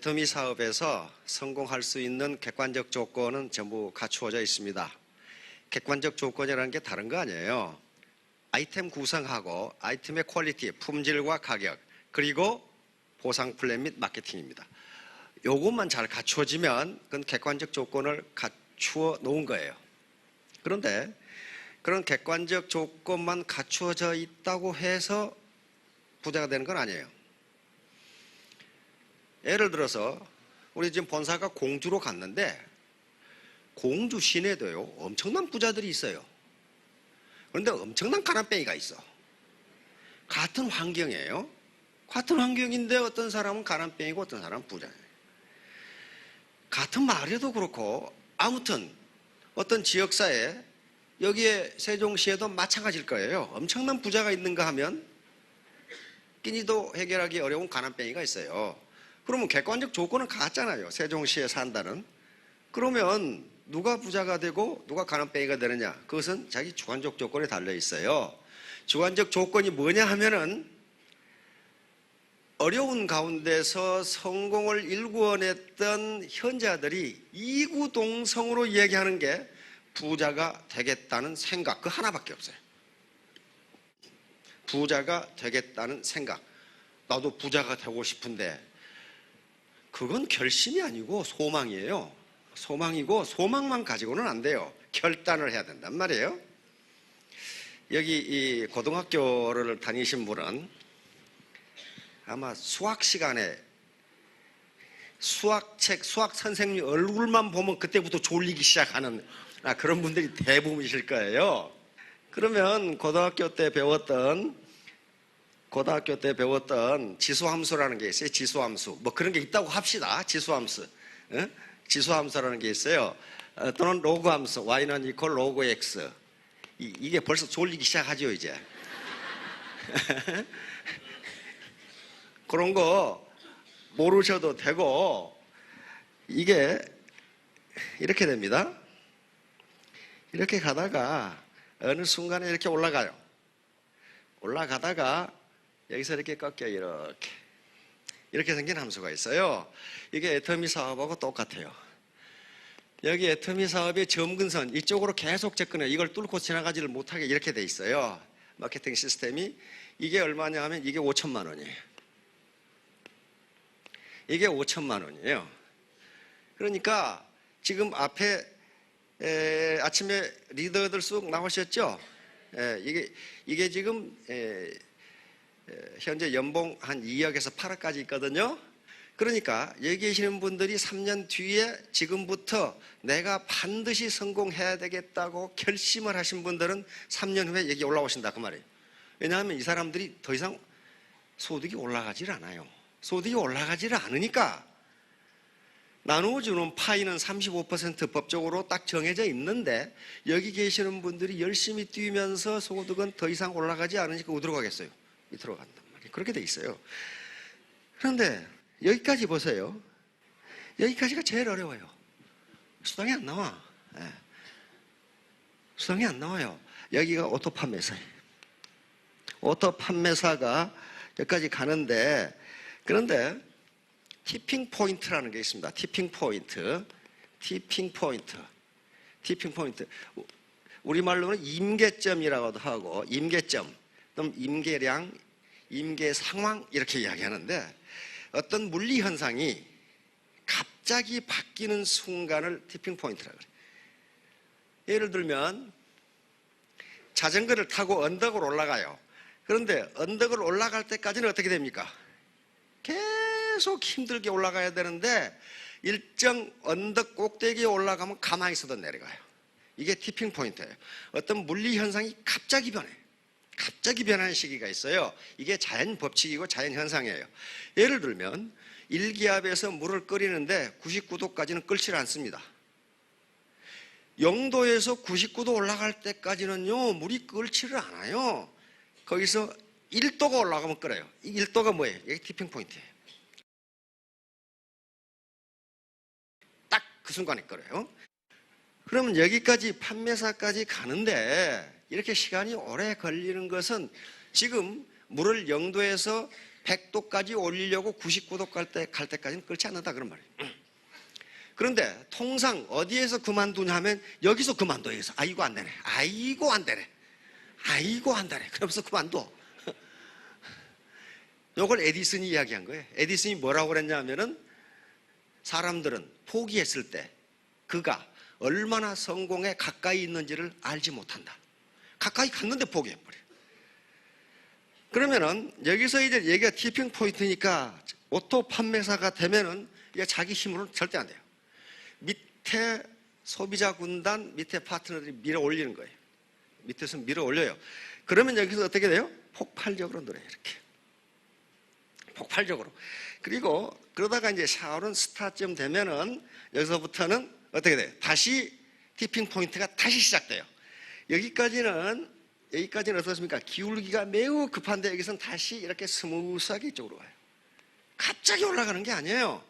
애터미 사업에서 성공할 수 있는 객관적 조건은 전부 갖추어져 있습니다. 객관적 조건이라는 게 다른 거 아니에요. 아이템 구성하고 아이템의 퀄리티, 품질과 가격, 그리고 보상 플랜 및 마케팅입니다. 요것만 잘 갖추어지면 그건 객관적 조건을 갖추어 놓은 거예요. 그런데 그런 객관적 조건만 갖추어져 있다고 해서 부자가 되는 건 아니에요. 예를 들어서 우리 지금 본사가 공주로 갔는데 공주 시내도요 엄청난 부자들이 있어요. 그런데 엄청난 가난뱅이가 있어. 같은 환경이에요. 같은 환경인데 어떤 사람은 가난뱅이고 어떤 사람은 부자예요. 같은 마을에도 그렇고 아무튼 어떤 지역사회 여기에 세종시에도 마찬가지일 거예요. 엄청난 부자가 있는가 하면 끼니도 해결하기 어려운 가난뱅이가 있어요. 그러면 객관적 조건은 같잖아요. 세종시에 산다는. 그러면 누가 부자가 되고 누가 가난뱅이가 되느냐? 그것은 자기 주관적 조건에 달려 있어요. 주관적 조건이 뭐냐 하면은 어려운 가운데서 성공을 일구어냈던 현자들이 이구동성으로 얘기하는 게 부자가 되겠다는 생각, 그 하나밖에 없어요. 부자가 되겠다는 생각. 나도 부자가 되고 싶은데 그건 결심이 아니고 소망이에요. 소망이고 소망만 가지고는 안 돼요. 결단을 해야 된단 말이에요. 여기 이 고등학교를 다니신 분은 아마 수학 시간에 수학책, 수학 선생님 얼굴만 보면 그때부터 졸리기 시작하는 그런 분들이 대부분이실 거예요. 그러면 고등학교 때 배웠던 지수함수라는 게 있어요. 지수함수. 뭐 그런 게 있다고 합시다. 지수함수. 지수함수라는 게 있어요. 또는 로그함수. y는 이퀄 로그 x. 이게 벌써 졸리기 시작하죠, 이제. 그런 거 모르셔도 되고, 이게 이렇게 됩니다. 이렇게 가다가 어느 순간에 이렇게 올라가요. 올라가다가 여기서 이렇게 꺾여 이렇게 생긴 함수가 있어요. 이게 애터미 사업하고 똑같아요. 여기 애터미 사업의 점근선 이쪽으로 계속 접근해요. 이걸 뚫고 지나가지를 못하게 이렇게 돼 있어요. 마케팅 시스템이. 이게 얼마냐 하면 이게 5천만 원이에요. 이게 5천만 원이에요. 그러니까 지금 앞에 아침에 리더들 쑥 나오셨죠? 이게 지금 현재 연봉 한 2억에서 8억까지 있거든요. 그러니까 여기 계시는 분들이 3년 뒤에 지금부터 내가 반드시 성공해야 되겠다고 결심을 하신 분들은 3년 후에 여기 올라오신다 그 말이에요. 왜냐하면 이 사람들이 더 이상 소득이 올라가질 않아요. 소득이 올라가지를 않으니까 나누어주는 파이는 35% 법적으로 딱 정해져 있는데 여기 계시는 분들이 열심히 뛰면서 소득은 더 이상 올라가지 않으니까 어디로 가겠어요? 밑으로 간단 말이에요. 그렇게 돼 있어요. 그런데 여기까지 보세요. 여기까지가 제일 어려워요. 수당이 안 나와. 수당이 안 나와요. 여기가 오토 판매사예요. 오토 판매사가 여기까지 가는데 그런데 티핑 포인트라는 게 있습니다. 티핑 포인트. 우리말로는 임계점이라고도 하고 임계점, 또는 임계량, 임계상황 이렇게 이야기하는데 어떤 물리 현상이 갑자기 바뀌는 순간을 티핑 포인트라고 그래요. 예를 들면 자전거를 타고 언덕을 올라가요. 그런데 언덕을 올라갈 때까지는 어떻게 됩니까? 계속 힘들게 올라가야 되는데 일정 언덕 꼭대기에 올라가면 가만히 있어도 내려가요. 이게 티핑 포인트예요. 어떤 물리 현상이 갑자기 변해요. 갑자기 변하는 시기가 있어요. 이게 자연 법칙이고 자연 현상이에요. 예를 들면 일기압에서 물을 끓이는데 99도까지는 끓질 않습니다. 0도에서 99도 올라갈 때까지는요 물이 끓지를 않아요. 거기서 1도가 올라가면 끓어요. 이 1도가 뭐예요? 이게 티핑 포인트예요. 딱 그 순간에 끓어요. 그러면 여기까지 판매사까지 가는데 이렇게 시간이 오래 걸리는 것은 지금 물을 0도에서 100도까지 올리려고 99도 갈 때까지는 그렇지 않는다 그런 말이에요. 그런데 통상 어디에서 그만두냐 하면 여기서 그만둬. 여기서 아이고 안 되네. 아이고 안 되네. 아이고 안 되네. 그러면서 그만둬. 이걸 에디슨이 이야기한 거예요. 에디슨이 뭐라고 그랬냐면은 사람들은 포기했을 때 그가 얼마나 성공에 가까이 있는지를 알지 못한다. 가까이 갔는데 포기해버려. 그러면은 여기서 이제 얘기가 티핑 포인트니까 오토 판매사가 되면은 이게 자기 힘으로는 절대 안 돼요. 밑에 소비자 군단, 밑에 파트너들이 밀어 올리는 거예요. 밑에서 밀어 올려요. 그러면 여기서 어떻게 돼요? 폭발적으로 늘어요. 이렇게. 폭발적으로. 그리고 그러다가 이제 샤오른 스타쯤 되면은 여기서부터는 어떻게 돼요? 다시 티핑 포인트가 다시 시작돼요. 여기까지는 어떻습니까? 기울기가 매우 급한데 여기서는 다시 이렇게 스무스하게 이쪽으로 와요. 갑자기 올라가는 게 아니에요.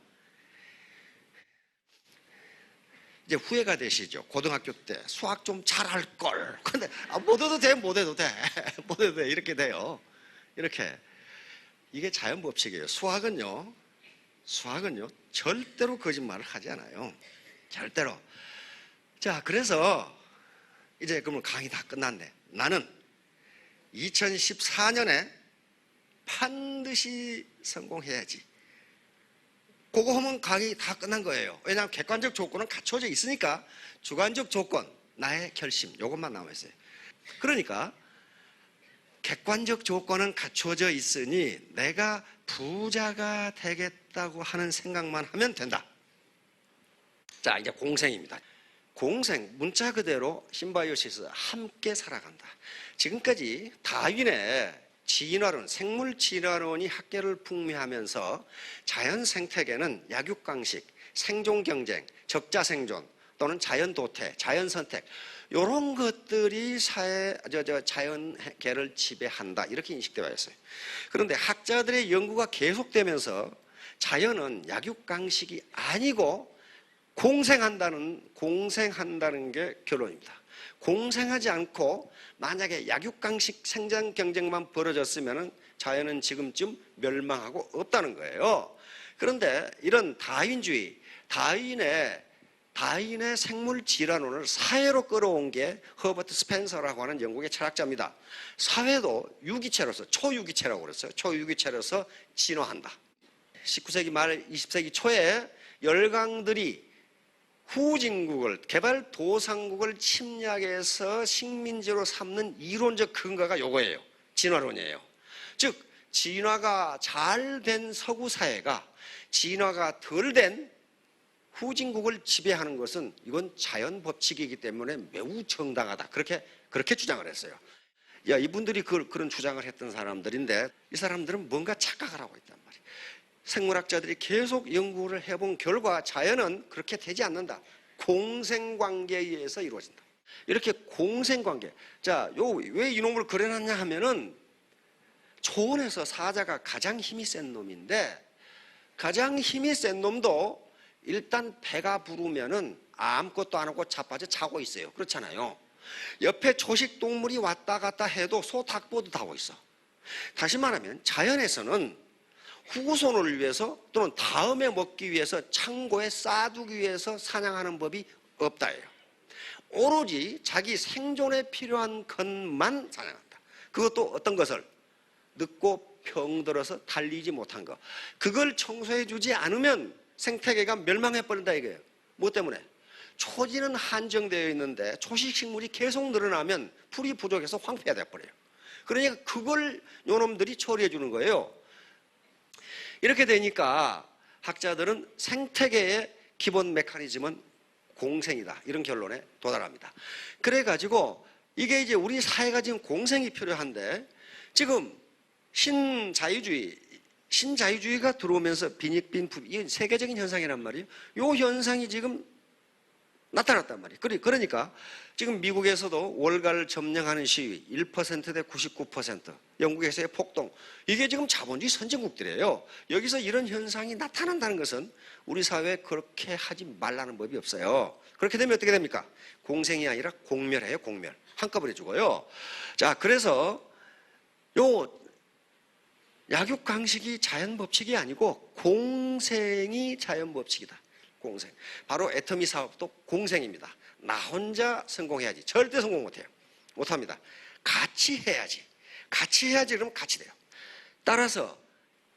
이제 후회가 되시죠. 고등학교 때 수학 좀 잘할 걸. 근데 못 해도 돼, 못 해도 돼, 못 해도 돼 이렇게 돼요. 이렇게 이게 자연 법칙이에요. 수학은요 절대로 거짓말을 하지 않아요. 절대로. 자, 그래서 이제 그러면 강의 다 끝났네. 나는 2014년에 반드시 성공해야지. 그거 하면 강의 다 끝난 거예요. 왜냐하면 객관적 조건은 갖춰져 있으니까 주관적 조건, 나의 결심, 이것만 남아있어요. 그러니까 객관적 조건은 갖춰져 있으니 내가 부자가 되겠다고 하는 생각만 하면 된다. 자, 이제 공생입니다. 공생, 문자 그대로 심바이오시스 함께 살아간다. 지금까지 다윈의 진화론, 생물 진화론이 학계를 풍미하면서 자연 생태계는 약육강식, 생존 경쟁, 적자 생존 또는 자연 도태, 자연 선택 이런 것들이 자연계를 지배한다 이렇게 인식되어 있어요. 그런데 학자들의 연구가 계속되면서 자연은 약육강식이 아니고 공생한다는 게 결론입니다. 공생하지 않고 만약에 약육강식 생존 경쟁만 벌어졌으면 자연은 지금쯤 멸망하고 없다는 거예요. 그런데 이런 다윈주의, 다윈의 생물 진화론을 사회로 끌어온 게 허버트 스펜서라고 하는 영국의 철학자입니다. 사회도 유기체로서, 초유기체라고 그랬어요. 초유기체로서 진화한다. 19세기 말 20세기 초에 열강들이 후진국을, 개발도상국을 침략해서 식민지로 삼는 이론적 근거가 요거예요. 진화론이에요. 즉 진화가 잘 된 서구 사회가 진화가 덜 된 후진국을 지배하는 것은 이건 자연 법칙이기 때문에 매우 정당하다. 그렇게 주장을 했어요. 야, 이분들이 그런 주장을 했던 사람들인데 이 사람들은 뭔가 착각을 하고 있단 말이에요. 생물학자들이 계속 연구를 해본 결과 자연은 그렇게 되지 않는다. 공생관계에 의해서 이루어진다. 이렇게 공생관계. 자, 왜 이놈을 그려놨냐 하면은 초원에서 사자가 가장 힘이 센 놈인데 가장 힘이 센 놈도 일단 배가 부르면은 아무것도 안 하고 자빠져 자고 있어요. 그렇잖아요. 옆에 초식 동물이 왔다 갔다 해도 소, 닭, 보도 다 하고 있어. 다시 말하면 자연에서는 후손을 위해서 또는 다음에 먹기 위해서 창고에 쌓아두기 위해서 사냥하는 법이 없다예요. 오로지 자기 생존에 필요한 것만 사냥한다. 그것도 어떤 것을? 늙고 병들어서 달리지 못한 것. 그걸 청소해 주지 않으면 생태계가 멸망해버린다 이거예요. 뭐 때문에? 초지는 한정되어 있는데 초식식물이 계속 늘어나면 풀이 부족해서 황폐가 돼버려요. 그러니까 그걸 요놈들이 처리해 주는 거예요. 이렇게 되니까 학자들은 생태계의 기본 메커니즘은 공생이다. 이런 결론에 도달합니다. 그래가지고 이게 이제 우리 사회가 지금 공생이 필요한데 지금 신자유주의가 들어오면서 빈익빈 이건 세계적인 현상이란 말이에요. 이 현상이 지금 나타났단 말이에요. 그러니까 지금 미국에서도 월가를 점령하는 시위 1% 대 99%, 영국에서의 폭동, 이게 지금 자본주의 선진국들이에요. 여기서 이런 현상이 나타난다는 것은 우리 사회에 그렇게 하지 말라는 법이 없어요. 그렇게 되면 어떻게 됩니까? 공생이 아니라 공멸해요. 공멸. 한꺼번에 죽어요. 자, 그래서 약육강식이 자연 법칙이 아니고 공생이 자연 법칙이다. 공생. 바로 애터미 사업도 공생입니다. 나 혼자 성공해야지. 절대 성공 못해요. 못합니다. 같이 해야지. 같이 해야지 그러면 같이 돼요. 따라서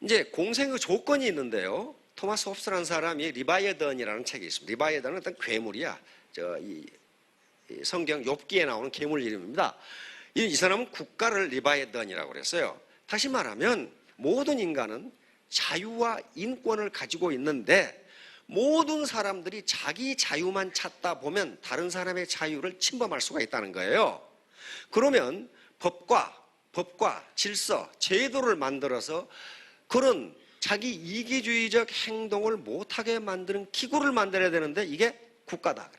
이제 공생의 조건이 있는데요. 토마스 홉스라는 사람이 리바이어던이라는 책이 있습니다. 리바이어던은 어떤 괴물이야. 이 성경 욥기에 나오는 괴물 이름입니다. 이 사람은 국가를 리바이어던이라고 그랬어요. 다시 말하면 모든 인간은 자유와 인권을 가지고 있는데 모든 사람들이 자기 자유만 찾다 보면 다른 사람의 자유를 침범할 수가 있다는 거예요. 그러면 법과 질서, 제도를 만들어서 그런 자기 이기주의적 행동을 못하게 만드는 기구를 만들어야 되는데 이게 국가다.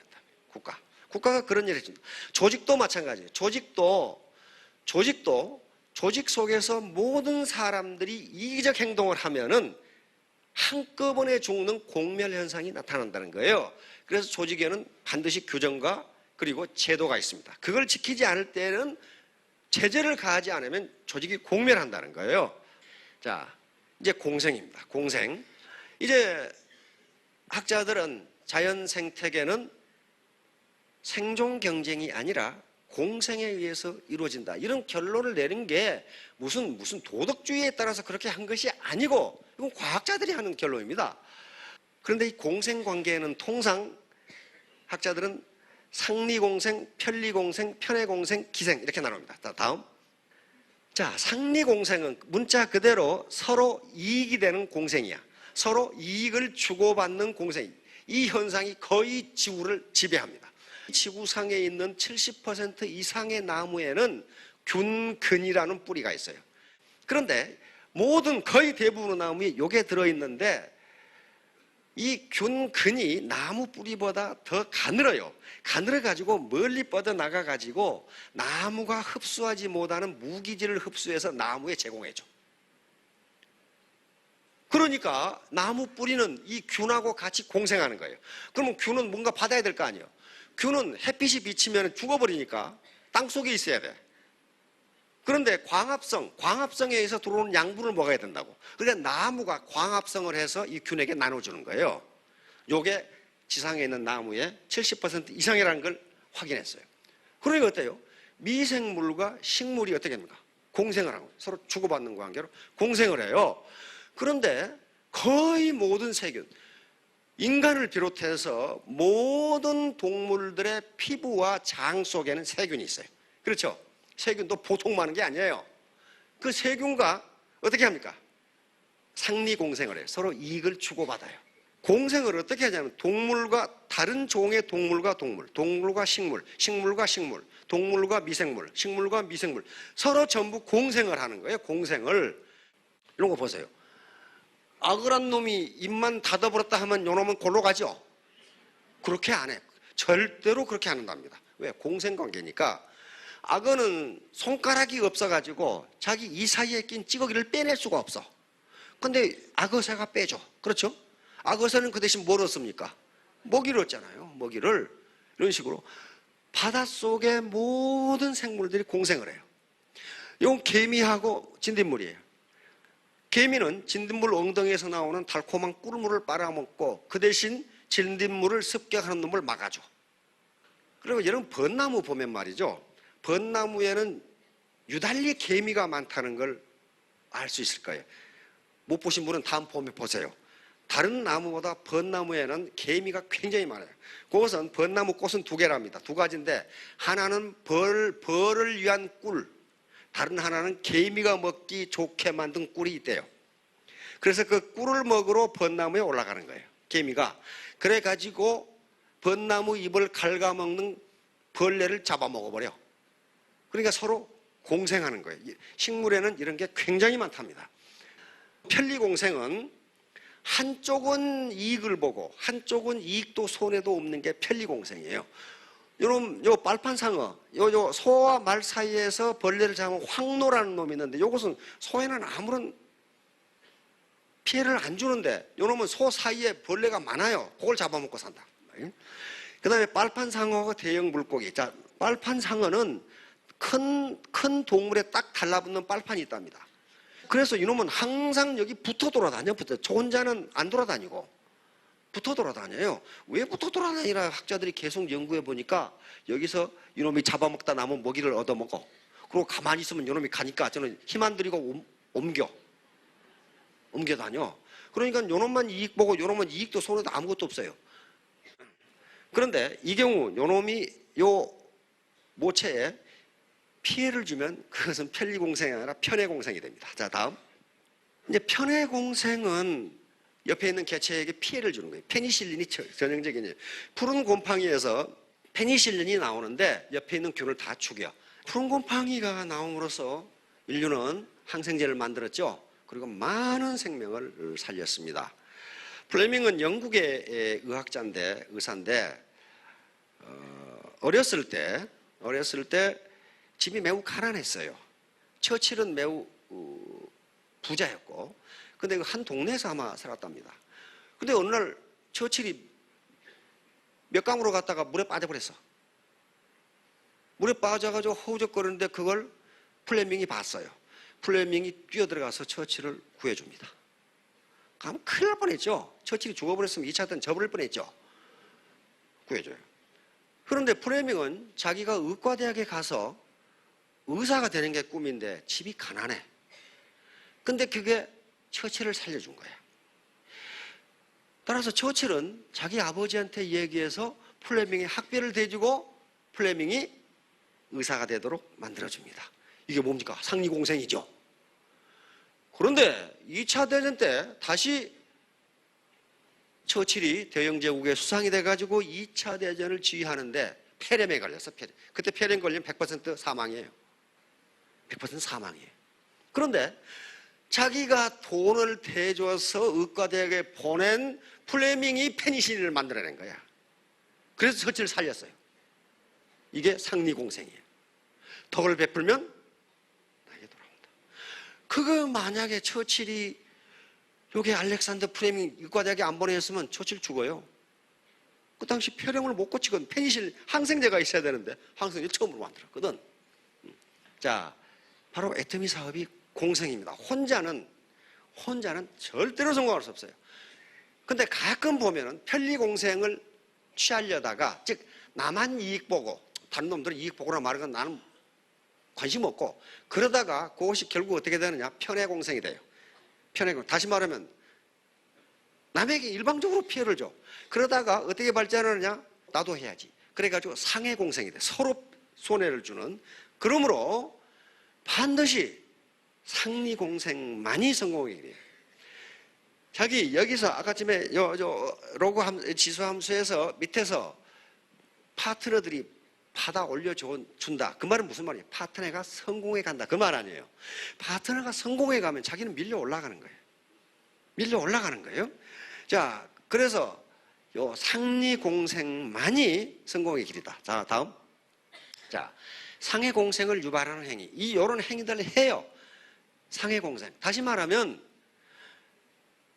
국가가 그런 일을 해줍니다. 조직도 마찬가지예요. 조직 속에서 모든 사람들이 이기적 행동을 하면은 한꺼번에 죽는 공멸 현상이 나타난다는 거예요. 그래서 조직에는 반드시 규정과 그리고 제도가 있습니다. 그걸 지키지 않을 때는 제재를 가하지 않으면 조직이 공멸한다는 거예요. 자, 이제 공생입니다. 공생. 이제 학자들은 자연 생태계는 생존 경쟁이 아니라 공생에 의해서 이루어진다. 이런 결론을 내린 게 무슨 도덕주의에 따라서 그렇게 한 것이 아니고 이건 과학자들이 하는 결론입니다. 그런데 이 공생 관계에는 통상 학자들은 상리공생, 편리공생, 편해공생, 기생 이렇게 나눕니다. 다음. 자, 상리공생은 문자 그대로 서로 이익이 되는 공생이야. 서로 이익을 주고받는 공생. 이 현상이 거의 지구를 지배합니다. 지구상에 있는 70% 이상의 나무에는 균근이라는 뿌리가 있어요. 그런데 거의 대부분의 나무에 요게 들어있는데 이 균근이 나무 뿌리보다 더 가늘어요. 가늘어가지고 멀리 뻗어나가가지고 나무가 흡수하지 못하는 무기질을 흡수해서 나무에 제공해줘. 그러니까 나무 뿌리는 이 균하고 같이 공생하는 거예요. 그러면 균은 뭔가 받아야 될 거 아니에요. 균은 햇빛이 비치면 죽어버리니까 땅속에 있어야 돼. 그런데 광합성에 의해서 들어오는 양분을 먹어야 된다고. 그러니까 나무가 광합성을 해서 이 균에게 나눠주는 거예요. 요게 지상에 있는 나무의 70% 이상이라는 걸 확인했어요. 그러니까 어때요? 미생물과 식물이 어떻게 됩니까? 공생을 하고 서로 주고받는 관계로 공생을 해요. 그런데 거의 모든 세균, 인간을 비롯해서 모든 동물들의 피부와 장 속에는 세균이 있어요. 그렇죠? 세균도 보통 많은 게 아니에요. 그 세균과 어떻게 합니까? 상리공생을 해요. 서로 이익을 주고받아요. 공생을 어떻게 하냐면 다른 종의 동물과 동물, 동물과 식물, 식물과 식물, 동물과 미생물, 식물과 미생물 서로 전부 공생을 하는 거예요. 공생을. 이런 거 보세요. 악을한 놈이 입만 닫아버렸다 하면 요놈은 골로 가죠? 그렇게 안 해. 절대로 그렇게 안 한답니다. 왜? 공생관계니까. 악어는 손가락이 없어가지고 자기 이 사이에 낀 찌꺼기를 빼낼 수가 없어. 근데 악어새가 빼줘. 그렇죠? 악어새는 그 대신 뭘 얻습니까? 먹이를 얻잖아요. 먹이를. 이런 식으로 바닷속의 모든 생물들이 공생을 해요. 이건 개미하고 진딧물이에요. 개미는 진딧물 엉덩이에서 나오는 달콤한 꿀물을 빨아먹고 그 대신 진딧물을 습격하는 놈을 막아줘. 그리고 여러분 벚나무 보면 말이죠. 벚나무에는 유달리 개미가 많다는 걸 알 수 있을 거예요. 못 보신 분은 다음 봄에 보세요. 다른 나무보다 벚나무에는 개미가 굉장히 많아요. 그것은 벚나무 꽃은 두 개랍니다. 두 가지인데 하나는 벌을 위한 꿀, 다른 하나는 개미가 먹기 좋게 만든 꿀이 있대요. 그래서 그 꿀을 먹으러 벚나무에 올라가는 거예요. 개미가. 그래가지고 벚나무 잎을 갉아먹는 벌레를 잡아먹어버려. 그러니까 서로 공생하는 거예요. 식물에는 이런 게 굉장히 많답니다. 편리공생은 한쪽은 이익을 보고 한쪽은 이익도 손해도 없는 게 편리공생이에요. 요 빨판상어, 요 소와 말 사이에서 벌레를 잡은 황노라는 놈이 있는데 요것은 소에는 아무런 피해를 안 주는데 요 놈은 소 사이에 벌레가 많아요. 그걸 잡아먹고 산다. 그 다음에 빨판상어가 대형 물고기. 자, 빨판상어는 큰 동물에 딱 달라붙는 빨판이 있답니다. 그래서 이놈은 항상 여기 붙어 돌아다녀. 저 혼자는 안 돌아다니고 붙어 돌아다녀요. 왜 붙어 돌아다니라 학자들이 계속 연구해 보니까 여기서 이놈이 잡아먹다 남은 먹이를 얻어먹어. 그리고 가만히 있으면 이놈이 가니까 저는 힘 안 들이고 옮겨 다녀. 그러니까 요놈만 이익 보고 요놈은 이익도 손에도 아무것도 없어요. 그런데 이 경우 요놈이 요 모체에 피해를 주면 그것은 편리공생이 아니라 편해공생이 됩니다. 자, 다음. 이제 편해공생은 옆에 있는 개체에게 피해를 주는 거예요. 페니실린이 전형적인 푸른 곰팡이에서 페니실린이 나오는데 옆에 있는 균을 다 죽여. 푸른 곰팡이가 나옴으로써 인류는 항생제를 만들었죠. 그리고 많은 생명을 살렸습니다. 플레밍은 영국의 의사인데 어렸을 때 집이 매우 가난했어요. 처칠은 매우 부자였고, 근데 한 동네에서 아마 살았답니다. 근데 어느 날 처칠이 몇 강으로 갔다가 물에 빠져버렸어. 물에 빠져가지고 허우적거리는데 그걸 플레밍이 봤어요. 플레밍이 뛰어들어가서 처칠을 구해줍니다. 그럼 큰일 날 뻔했죠. 처칠이 죽어버렸으면 2차 때는 져버릴 뻔했죠. 구해줘요. 그런데 플레밍은 자기가 의과대학에 가서 의사가 되는 게 꿈인데 집이 가난해. 근데 그게 처칠을 살려준 거야. 따라서 처칠은 자기 아버지한테 얘기해서 플레밍의 학비를 대주고 플레밍이 의사가 되도록 만들어줍니다. 이게 뭡니까? 상리공생이죠. 그런데 2차 대전 때 다시 처칠이 대영제국의 수상이 돼가지고 2차 대전을 지휘하는데 폐렴에 걸렸어. 그때 폐렴 걸리면 100% 사망이에요. 100% 사망이에요. 그런데 자기가 돈을 대줘서 의과대학에 보낸 플레밍이 페니실린을 만들어낸 거야. 그래서 처칠을 살렸어요. 이게 상리공생이에요. 덕을 베풀면 나에게 돌아온다. 그거 만약에 처칠이 요게 알렉산더 플레밍 의과대학에 안 보냈으면 처칠 죽어요. 그 당시 폐렴을 못 고치거든. 페니실린 항생제가 있어야 되는데 항생제 처음으로 만들었거든. 자, 바로 애터미 사업이 공생입니다. 혼자는 절대로 성공할 수 없어요. 근데 가끔 보면은 편리공생을 취하려다가, 즉 나만 이익 보고 다른 놈들은 이익 보고라 말하는 건 나는 관심 없고, 그러다가 그것이 결국 어떻게 되느냐? 편해공생이 돼요. 편해공생. 다시 말하면 남에게 일방적으로 피해를 줘. 그러다가 어떻게 발전하느냐? 나도 해야지. 그래가지고 상해공생이 돼. 서로 손해를 주는. 그러므로 반드시 상리공생만이 성공하게 돼요. 자기 여기서 아까쯤에 로그 지수함수에서 밑에서 파트너들이 받아 올려준다. 그 말은 무슨 말이에요? 파트너가 성공해 간다. 그 말 아니에요. 파트너가 성공해 가면 자기는 밀려 올라가는 거예요. 밀려 올라가는 거예요. 자, 그래서 요 상리공생만이 성공의 길이다. 자, 다음. 자, 상해공생을 유발하는 행위. 요런 행위들을 해요. 상해공생. 다시 말하면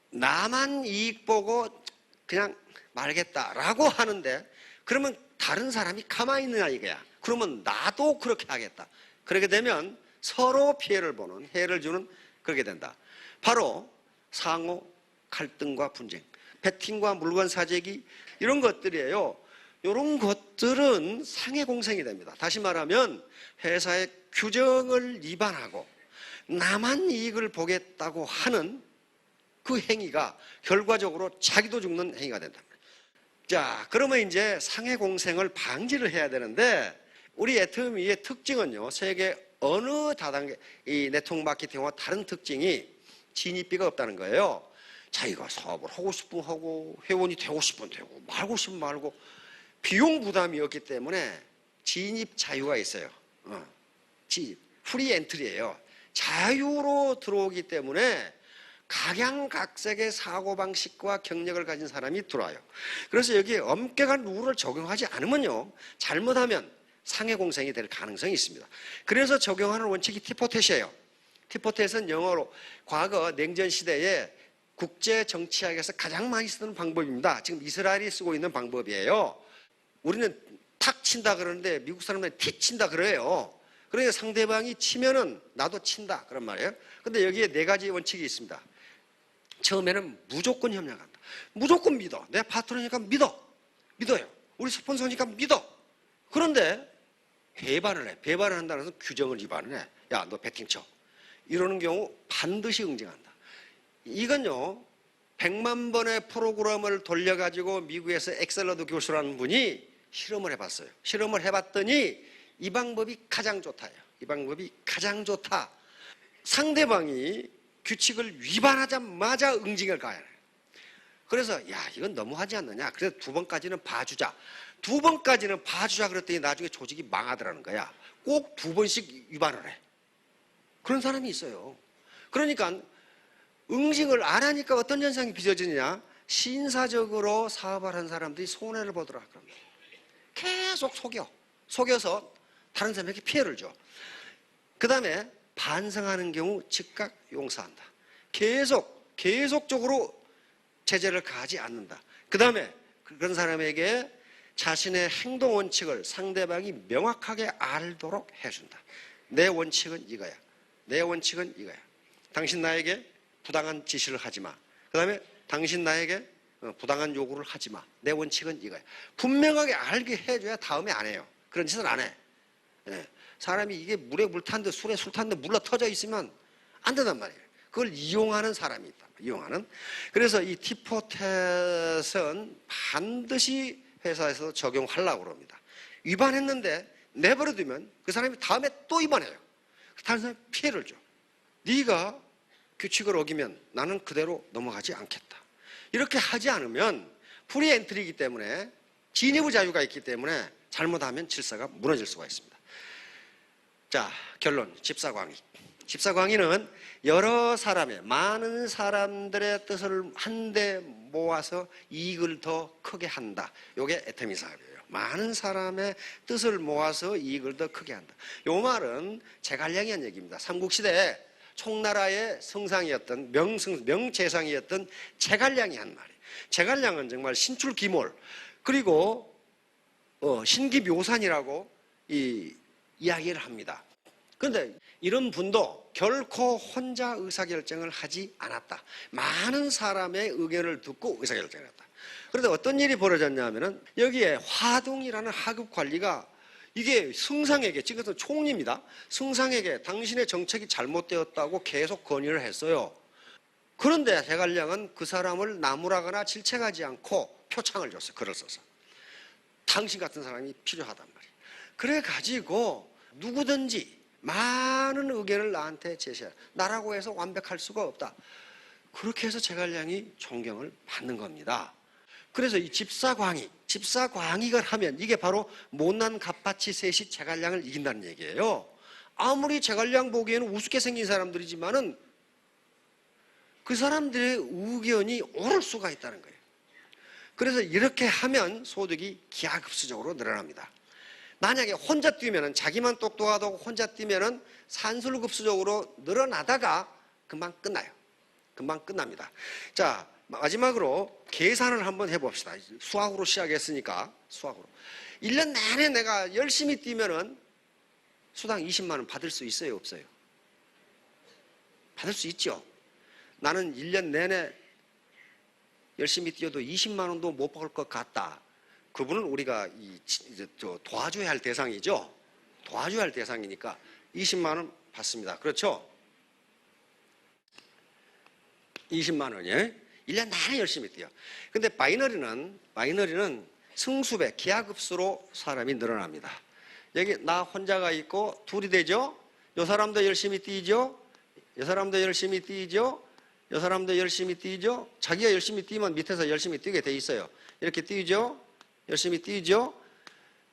나만 이익 보고 그냥 말겠다라고 하는데, 그러면 다른 사람이 가만히 있느냐 이거야. 그러면 나도 그렇게 하겠다. 그렇게 되면 서로 피해를 보는, 해를 주는, 그렇게 된다. 바로 상호 갈등과 분쟁, 배팅과 물건 사재기, 이런 것들이에요. 이런 것들은 상해공생이 됩니다. 다시 말하면 회사의 규정을 위반하고 나만 이익을 보겠다고 하는 그 행위가 결과적으로 자기도 죽는 행위가 된다. 자, 그러면 이제 상해공생을 방지를 해야 되는데, 우리 애터미의 특징은요, 세계 어느 다단계 이 네트워크 마케팅과 다른 특징이 진입비가 없다는 거예요. 자기가 사업을 하고 싶으면 하고, 회원이 되고 싶으면 되고, 말고 싶으면 말고, 비용 부담이 없기 때문에 진입 자유가 있어요. 프리 엔트리예요. 자유로 들어오기 때문에 각양각색의 사고방식과 경력을 가진 사람이 들어와요. 그래서 여기에 엄격한 룰을 적용하지 않으면요, 잘못하면 상해공생이 될 가능성이 있습니다. 그래서 적용하는 원칙이 티포텟이에요. 티포텟은 영어로 과거 냉전 시대에 국제 정치학에서 가장 많이 쓰는 방법입니다. 지금 이스라엘이 쓰고 있는 방법이에요. 우리는 탁 친다 그러는데 미국 사람들은 틱 친다 그래요. 그러니까 상대방이 치면은 나도 친다 그런 말이에요. 근데 여기에 네 가지 원칙이 있습니다. 처음에는 무조건 협력한다. 무조건 믿어. 내 파트너니까 믿어요. 우리 스폰서니까 믿어. 그런데 배반을 해. 배반을 한다는 것은 규정을 위반을 해. 야, 너 배팅 쳐. 이러는 경우 반드시 응징한다. 이건요, 100만 번의 프로그램을 돌려가지고 미국에서 엑셀러드 교수라는 분이 실험을 해봤어요. 실험을 해봤더니 이 방법이 가장 좋다요. 이 방법이 가장 좋다. 상대방이 규칙을 위반하자마자 응징을 가야 해요. 그래서 야, 이건 너무하지 않느냐. 그래서 2번까지는 봐주자. 2번까지는 봐주자 그랬더니 나중에 조직이 망하더라는 거야. 꼭 2번씩 위반을 해. 그런 사람이 있어요. 그러니까 응징을 안 하니까 어떤 현상이 빚어지느냐. 신사적으로 사업을 한 사람들이 손해를 보더라. 그럽니다. 계속 속여서 다른 사람에게 피해를 줘. 그 다음에 반성하는 경우 즉각 용서한다. 계속적으로 제재를 가하지 않는다. 그 다음에 그런 사람에게 자신의 행동 원칙을 상대방이 명확하게 알도록 해준다. 내 원칙은 이거야. 내 원칙은 이거야. 당신 나에게 부당한 지시를 하지 마. 그 다음에 당신 나에게 부당한 요구를 하지 마. 내 원칙은 이거야. 분명하게 알게 해줘야 다음에 안 해요. 그런 짓은 안 해. 예. 사람이 이게 물에 물 탔는데 술에 술 탔는데 물러 터져 있으면 안 된단 말이에요. 그걸 이용하는 사람이 있다. 이용하는. 그래서 이 티포텟은 반드시 회사에서 적용하려고 합니다. 위반했는데 내버려두면 그 사람이 다음에 또 위반해요. 다른 사람이 피해를 줘. 네가 규칙을 어기면 나는 그대로 넘어가지 않겠다. 이렇게 하지 않으면 프리 엔트리이기 때문에 진입의 자유가 있기 때문에 잘못하면 질서가 무너질 수가 있습니다. 자, 결론. 집사광의. 집사광의는 여러 사람의, 많은 사람들의 뜻을 한데 모아서 이익을 더 크게 한다. 이게 애터미 사업이에요. 많은 사람의 뜻을 모아서 이익을 더 크게 한다. 이 말은 제갈량이 한 얘기입니다. 삼국시대에 총나라의 성상이었던 명재상이었던 제갈량이 한 말이에요. 제갈량은 정말 신출귀몰 그리고 신기묘산이라고 이야기를 합니다. 그런데 이런 분도 결코 혼자 의사결정을 하지 않았다. 많은 사람의 의견을 듣고 의사결정을 했다. 그런데 어떤 일이 벌어졌냐면은 여기에 화동이라는 하급 관리가 이게 승상에게, 지금은 총리입니다. 승상에게 당신의 정책이 잘못되었다고 계속 건의를 했어요. 그런데 제갈량은 그 사람을 나무라거나 질책하지 않고 표창을 줬어요. 글을 써서. 당신 같은 사람이 필요하단 말이에요. 그래가지고 누구든지 많은 의견을 나한테 제시해. 나라고 해서 완벽할 수가 없다. 그렇게 해서 제갈량이 존경을 받는 겁니다. 그래서 이 집사광익을 하면 이게 바로 못난 갓바치 셋이 제갈량을 이긴다는 얘기예요. 아무리 제갈량 보기에는 우습게 생긴 사람들이지만은 그 사람들의 의견이 옳을 수가 있다는 거예요. 그래서 이렇게 하면 소득이 기하급수적으로 늘어납니다. 만약에 혼자 뛰면은 자기만 똑똑하다고 혼자 뛰면은 산술급수적으로 늘어나다가 금방 끝나요. 금방 끝납니다. 자, 마지막으로 계산을 한번 해봅시다. 수학으로 시작했으니까 수학으로. 1년 내내 내가 열심히 뛰면은 수당 20만 원 받을 수 있어요, 없어요? 받을 수 있죠. 나는 1년 내내 열심히 뛰어도 20만 원도 못 받을 것 같다. 그분은 우리가 도와줘야 할 대상이죠. 도와줘야 할 대상이니까 20만 원 받습니다. 그렇죠? 20만 원이에요. 1년 내내 열심히 뛰어. 근데 바이너리는 승수배, 기하급수로 사람이 늘어납니다. 여기 나 혼자가 있고 둘이 되죠? 요 사람도 열심히 뛰죠? 요 사람도 열심히 뛰죠? 요 사람도 열심히 뛰죠? 자기가 열심히 뛰면 밑에서 열심히 뛰게 돼 있어요. 이렇게 뛰죠? 열심히 뛰죠?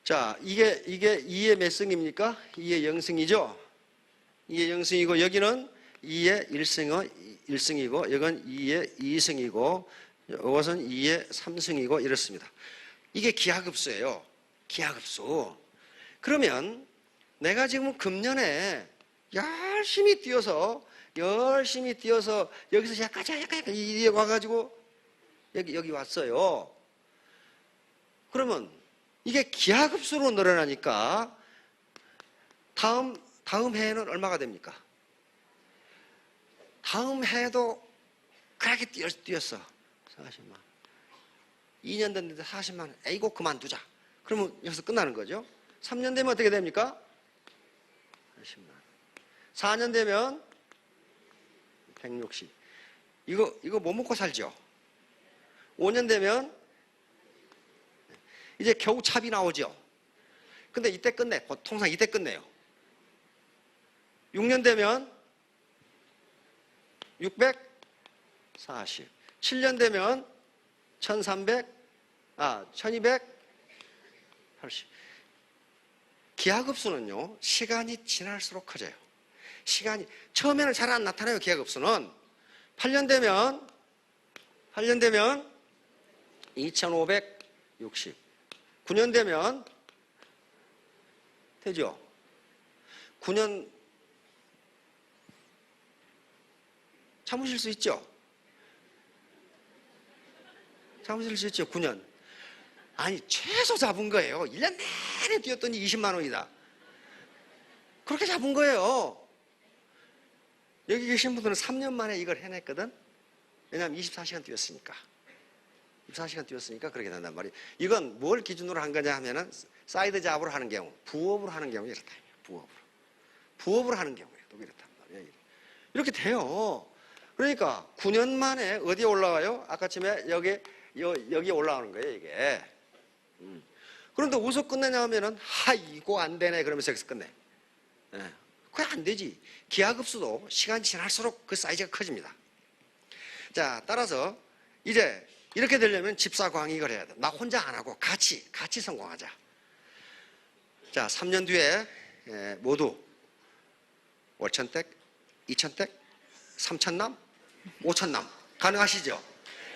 자, 이게 2의 몇 승입니까? 2의 0승이죠? 2의 0승이고, 여기는 2의 1승이고, 여건 2의 2승이고, 이것은 2의 3승이고, 이렇습니다. 이게 기하급수예요. 기하급수. 그러면 내가 지금 금년에 열심히 뛰어서 여기서 약간 이리 와가지고 여기 왔어요. 그러면 이게 기하급수로 늘어나니까 다음 다음 해에는 얼마가 됩니까? 다음 해에도 그렇게 뛰었어. 40만. 2년 됐는데 40만 원. 에이고 그만두자. 그러면 여기서 끝나는 거죠. 3년 되면 어떻게 됩니까? 80만 원. 4년 되면 160. 이거 못 먹고 살죠. 5년 되면 이제 겨우 차비 나오죠. 근데 이때 끝내. 통상 이때 끝내요. 6년 되면 640. 7년 되면 1280. 기하급수는요, 시간이 지날수록 커져요. 시간이, 처음에는 잘 안 나타나요, 기하급수는. 8년 되면 2560. 9년 되면, 되죠? 9년, 참으실 수 있죠? 참으실 수 있죠, 9년. 아니, 최소 잡은 거예요. 1년 내내 뛰었더니 20만 원이다. 그렇게 잡은 거예요. 여기 계신 분들은 3년 만에 이걸 해냈거든? 왜냐하면 24시간 뛰었으니까. 24시간 뛰었으니까 그렇게 된단 말이에요. 이건 뭘 기준으로 한 거냐 하면은, 사이드 잡으로 하는 경우, 부업으로 하는 경우 이렇다. 부업으로 하는 경우에 또 이렇단 말이에요. 이렇게 돼요. 그러니까 9년 만에 어디에 올라와요? 아까쯤에 여기 올라오는 거예요, 이게. 그런데 어디서 끝내냐 하면은, 이거 안 되네. 그러면서 여기서 끝내. 예. 그게 안 되지. 기하급수도 시간이 지날수록 그 사이즈가 커집니다. 자, 따라서 이제 이렇게 되려면 집사광익을 해야 돼. 나 혼자 안 하고 같이 성공하자. 자, 3년 뒤에 모두 월천댁, 이천댁, 삼천남, 오천남 가능하시죠?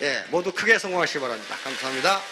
예, 모두 크게 성공하시기 바랍니다. 감사합니다.